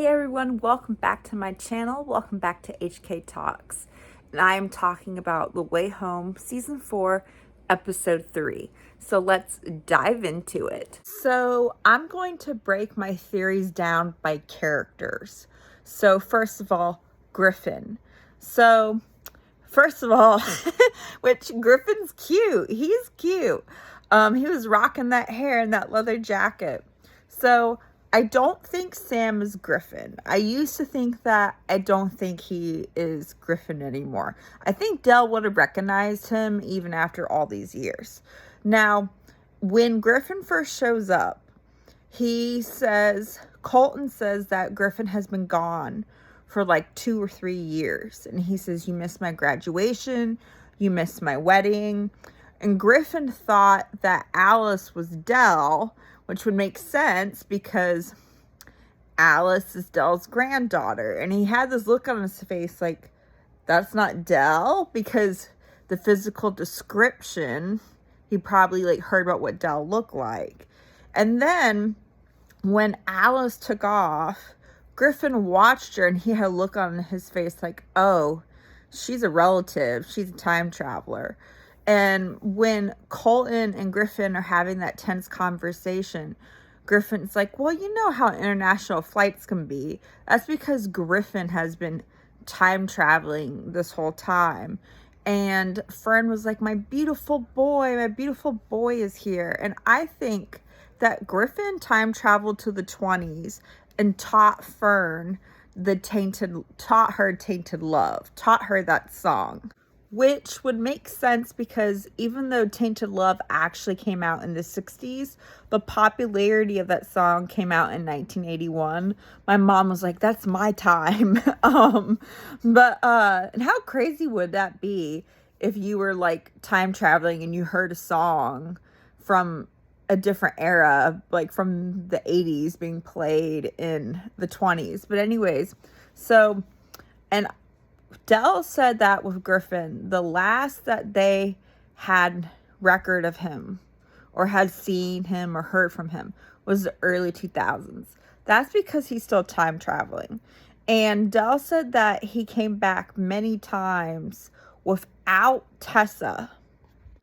Hey everyone, welcome back to my channel. Welcome back to HK Talks. And I am talking about The Way Home, Season 4, Episode 3. So let's dive into it. So I'm going to break my theories down by characters. So first of all, Griffin. So first of all, which Griffin's cute. He's cute. He was rocking that hair and that leather jacket. So I don't think Sam is Griffin. I used to think that. I don't think he is Griffin anymore. I think Dell would have recognized him even after all these years. Now, when Griffin first shows up, Colton says that Griffin has been gone for like 2 or 3 years. And he says, you missed my graduation. You missed my wedding. And Griffin thought that Alice was Dell, which would make sense because Alice is Dell's granddaughter. And he had this look on his face like, that's not Dell, because the physical description, he probably like heard about what Dell looked like. And then when Alice took off, Griffin watched her and he had a look on his face like, oh, she's a relative. She's a time traveler. And when Colton and Griffin are having that tense conversation, Griffin's like, well, you know how international flights can be. That's because Griffin has been time traveling this whole time. And Fern was like, my beautiful boy is here. And I think that Griffin time traveled to the 20s and taught Fern taught her Tainted Love, taught her that song. Which would make sense because even though Tainted Love actually came out in the 60s, the popularity of that song came out in 1981. My mom was like, that's my time. And how crazy would that be if you were like time traveling and you heard a song from a different era, like from the 80s being played in the 20s. But anyways, and Dell said that with Griffin, the last that they had record of him or had seen him or heard from him was the early 2000s. That's because he's still time traveling. And Dell said that he came back many times without Tessa.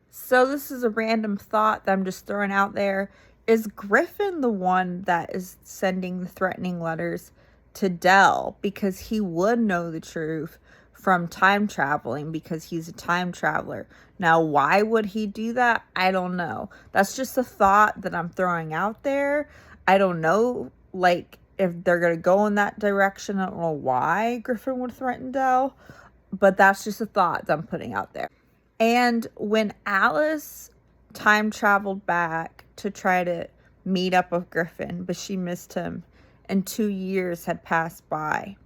So this is a random thought that I'm just throwing out there. Is Griffin the one that is sending the threatening letters to Dell because he would know the truth from time traveling because he's a time traveler? Now, why would he do that? I don't know. That's just a thought that I'm throwing out there. I don't know, like, if they're going to go in that direction. I don't know why Griffin would threaten Dell, but that's just a thought that I'm putting out there. And when Alice time traveled back to try to meet up with Griffin, but she missed him, and 2 years had passed by,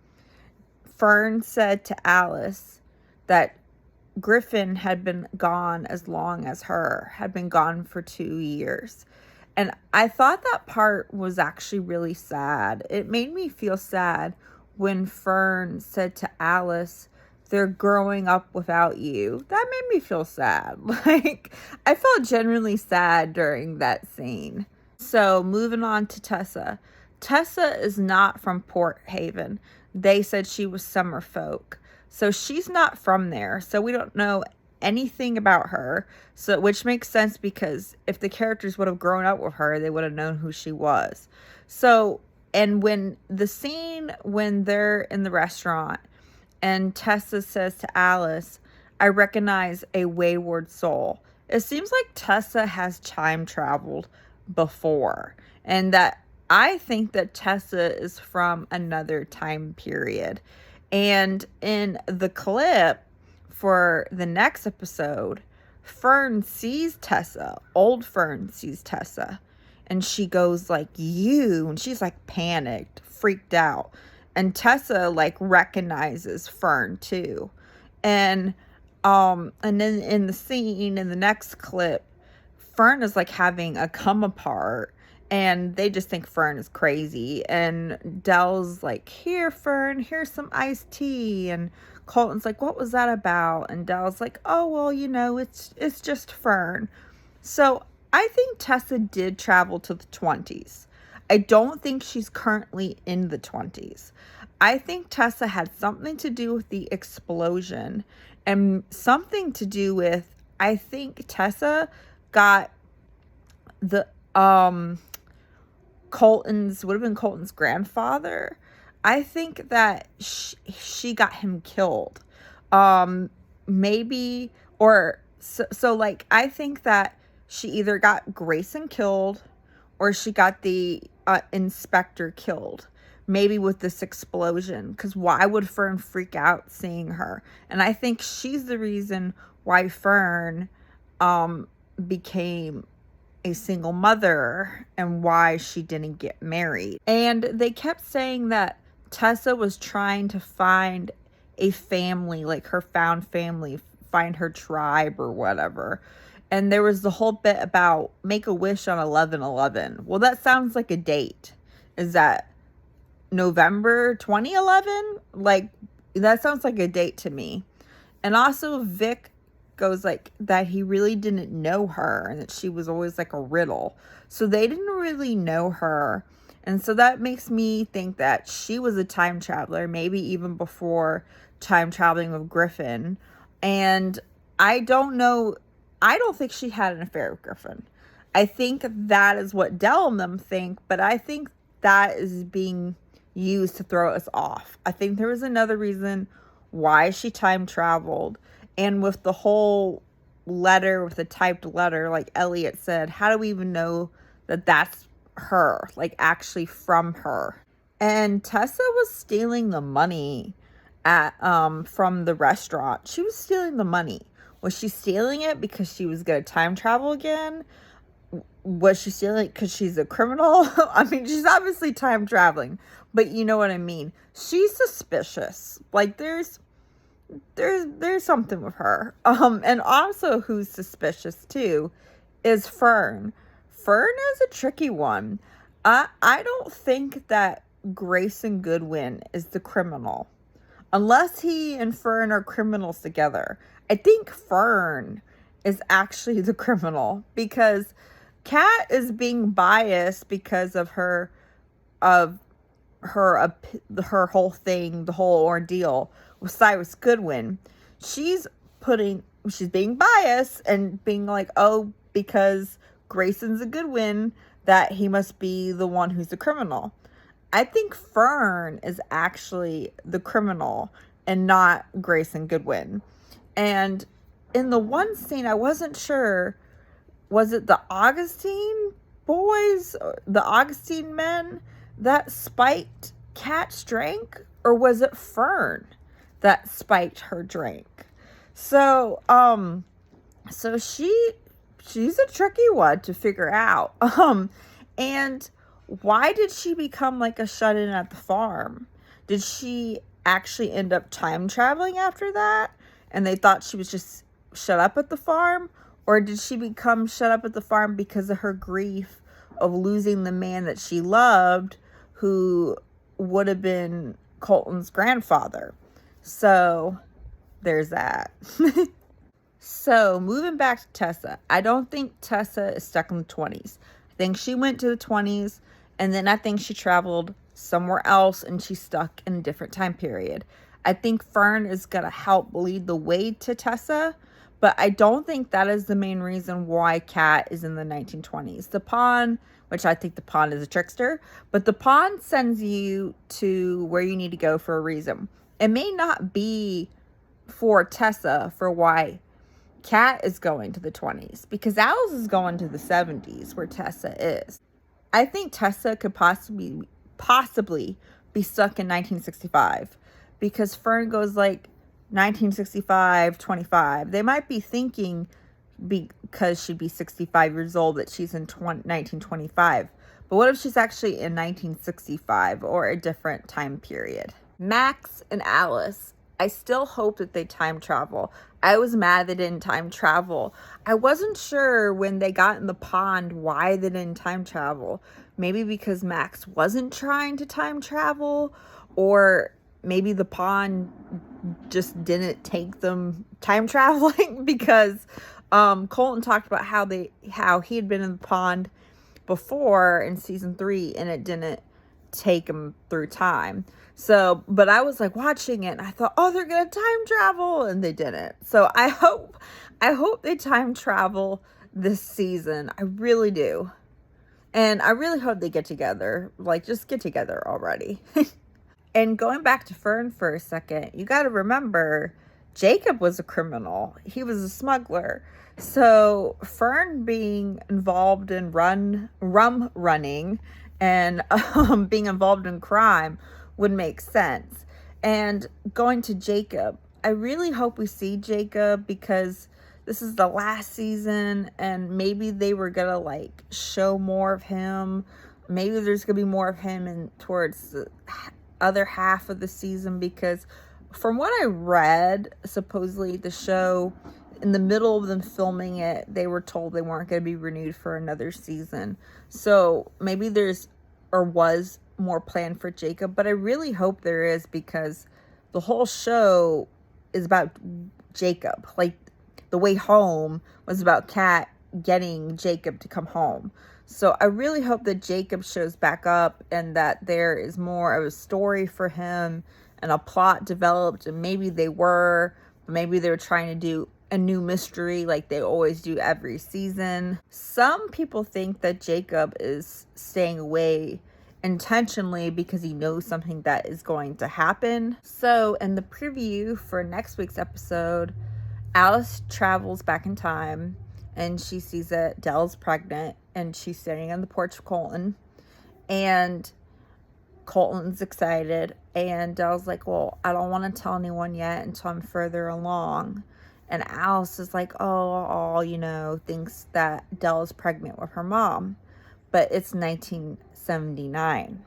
Fern said to Alice that Griffin had been gone as long as her, had been gone for 2 years. And I thought that part was actually really sad. It made me feel sad when Fern said to Alice, they're growing up without you. That made me feel sad. Like, I felt genuinely sad during that scene. So moving on to Tessa. Tessa is not from Port Haven. They said she was Summerfolk. So she's not from there. So we don't know anything about her. So which makes sense because if the characters would have grown up with her, they would have known who she was. So, and when the scene when they're in the restaurant and Tessa says to Alice, I recognize a wayward soul. It seems like Tessa has time traveled before. And that I think that Tessa is from another time period. And in the clip for the next episode, Fern sees Tessa. Old Fern sees Tessa. And she goes like, you. And she's like panicked, freaked out. And Tessa like recognizes Fern too. And then in the scene, in the next clip, Fern is like having a come apart. And they just think Fern is crazy. And Dell's like, here, Fern, here's some iced tea. And Colton's like, what was that about? And Dell's like, oh, well, you know, it's just Fern. So I think Tessa did travel to the 20s. I don't think she's currently in the 20s. I think Tessa had something to do with the explosion and something to do with, I think Tessa got the Colton's, would have been Colton's grandfather. I think that she got him killed. Maybe, or so like, I think that she either got Grayson killed or she got the inspector killed. Maybe with this explosion, because why would Fern freak out seeing her? And I think she's the reason why Fern became a single mother and why she didn't get married. And they kept saying that Tessa was trying to find a family, like her found family, find her tribe or whatever. And there was the whole bit about make a wish on 11/11. Well, that sounds like a date. Is that November 2011? Like, that sounds like a date to me. And also Vic goes like that he really didn't know her and that she was always like a riddle. So they didn't really know her. And so that makes me think that she was a time traveler, maybe even before time traveling with Griffin. And I don't know. I don't think she had an affair with Griffin. I think that is what Dell and them think, but I think that is being used to throw us off. I think there was another reason why she time traveled. And with the whole letter, with the typed letter, like Elliot said, how do we even know that that's her, like actually from her? And Tessa was stealing the money at from the restaurant. She was stealing the money. Was she stealing it because she was going to time travel again? Was she stealing it because she's a criminal? I mean, she's obviously time traveling, but you know what I mean. She's suspicious. Like there's something with her. And also who's suspicious too is Fern. Fern is a tricky one. I don't think that Grayson Goodwin is the criminal. Unless he and Fern are criminals together. I think Fern is actually the criminal because Kat is being biased because of her whole thing, the whole ordeal with Cyrus Goodwin. She's being biased and being like, oh, because Grayson's a Goodwin, that he must be the one who's the criminal. I think Fern is actually the criminal and not Grayson Goodwin. And in the one scene, I wasn't sure, was it the Augustine boys, the Augustine men that spiked Kat's drink, or was it Fern that spiked her drink? So, she's a tricky one to figure out. And why did she become like a shut-in at the farm? Did she actually end up time traveling after that? And they thought she was just shut up at the farm? Or did she become shut up at the farm because of her grief of losing the man that she loved, who would have been Colton's grandfather? So there's that. So moving back to Tessa, I don't think Tessa is stuck in the 20s. I think she went to the 20s, and then I think she traveled somewhere else and she's stuck in a different time period. I think Fern is going to help lead the way to Tessa, but I don't think that is the main reason why Kat is in the 1920s. The pawn, which I think the pawn is a trickster, but the pawn sends you to where you need to go for a reason. It may not be for Tessa for why Kat is going to the 20s, because Alice is going to the 70s where Tessa is. I think Tessa could possibly be stuck in 1965 because Fern goes like 1965, 25. They might be thinking because she'd be 65 years old that she's in 1925. But what if she's actually in 1965 or a different time period? Max and Alice, I still hope that they time travel. I was mad they didn't time travel. I wasn't sure when they got in the pond why they didn't time travel. Maybe because Max wasn't trying to time travel, or maybe the pond just didn't take them time traveling because Colton talked about how he had been in the pond before in season 3, and it didn't take them through time. So, but I was like watching it and I thought, oh, they're gonna time travel, and they didn't. So I hope they time travel this season. I really do. And I really hope they get together. Like, just get together already. And going back to Fern for a second, you got to remember, Jacob was a criminal. He was a smuggler. So Fern being involved in rum running and being involved in crime would make sense. And going to Jacob, I really hope we see Jacob, because this is the last season, and maybe they were gonna like show more of him. Maybe there's gonna be more of him in towards the other half of the season, because from what I read, supposedly the show, in the middle of them filming it, they were told they weren't going to be renewed for another season. So maybe there's, or was, more planned for Jacob, but I really hope there is, because the whole show is about Jacob. Like, the way home was about Kat getting Jacob to come home. So I really hope that Jacob shows back up, and that there is more of a story for him and a plot developed. And maybe they were trying to do a new mystery like they always do every season. Some people think that Jacob is staying away intentionally because he knows something that is going to happen. So in the preview for next week's episode, Alice travels back in time and she sees that Dell's pregnant, and she's standing on the porch of Colton, and Colton's excited, and Dell's like, well, I don't want to tell anyone yet until I'm further along. And Alice is like, thinks that Dell is pregnant with her mom, but it's 1979,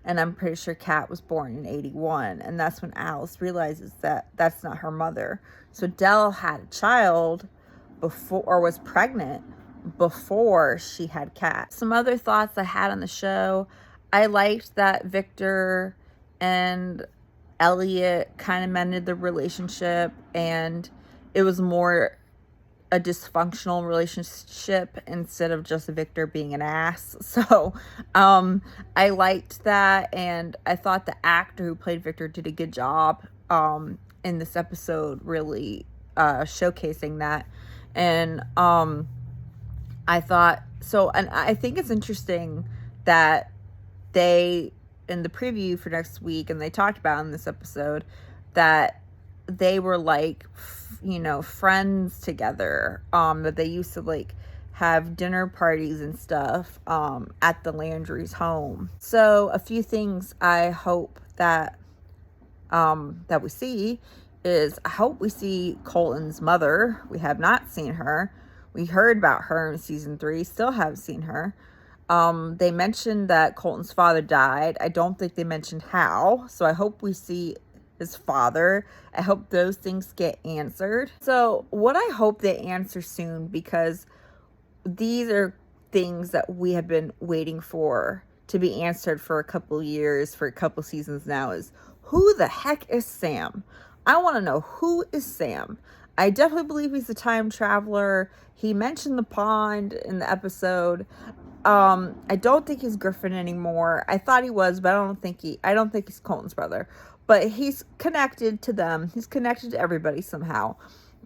and I'm pretty sure Kat was born in 81, and that's when Alice realizes that that's not her mother. So Dell had a child before, or was pregnant before she had Kat. Some other thoughts I had on the show: I liked that Victor and Elliot kind of mended the relationship, and it was more a dysfunctional relationship instead of just Victor being an ass. So I liked that, and I thought the actor who played Victor did a good job in this episode, really showcasing that. And I thought so, and I think it's interesting that they, in the preview for next week, and they talked about in this episode, that they were like, friends together, that they used to like have dinner parties and stuff at the Landry's home. So a few things I hope that we see is, I hope we see Colton's mother. We have not seen her. We heard about her in season 3, still haven't seen her. They mentioned that Colton's father died. I don't think they mentioned how, so I hope we see his father. I hope those things get answered. So what I hope they answer soon, because these are things that we have been waiting for to be answered for a couple years, for a couple seasons now, is who the heck is Sam? I want to know, who is Sam? I definitely believe he's a time traveler. He mentioned the pond in the episode. I don't think he's Griffin anymore. I thought he was, but I don't think he's Colton's brother. But he's connected to them. He's connected to everybody somehow.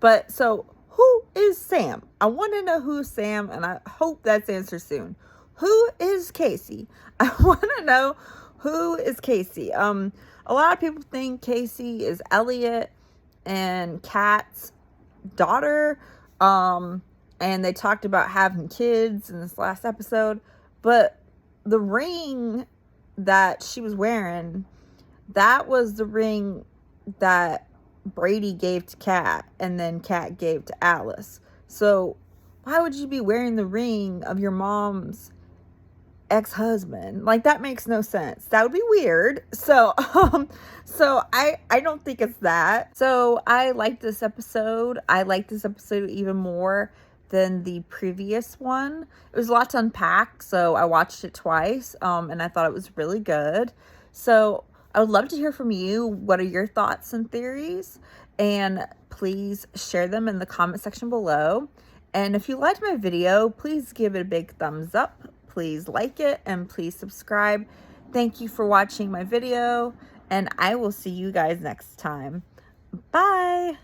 But so, who is Sam? I want to know who's Sam, and I hope that's answered soon. Who is Casey? I want to know who is Casey. A lot of people think Casey is Elliot and Kat's daughter. And they talked about having kids in this last episode. But the ring that she was wearing, that was the ring that Brady gave to Kat, and then Kat gave to Alice. So why would you be wearing the ring of your mom's ex-husband? Like, that makes no sense. That would be weird. So I don't think it's that. So I like this episode. I like this episode even more than the previous one. It was a lot to unpack, so I watched it twice, and I thought it was really good. So I would love to hear from you. What are your thoughts and theories? And please share them in the comment section below. And if you liked my video, please give it a big thumbs up. please like it and please subscribe. Thank you for watching my video, and I will see you guys next time. Bye.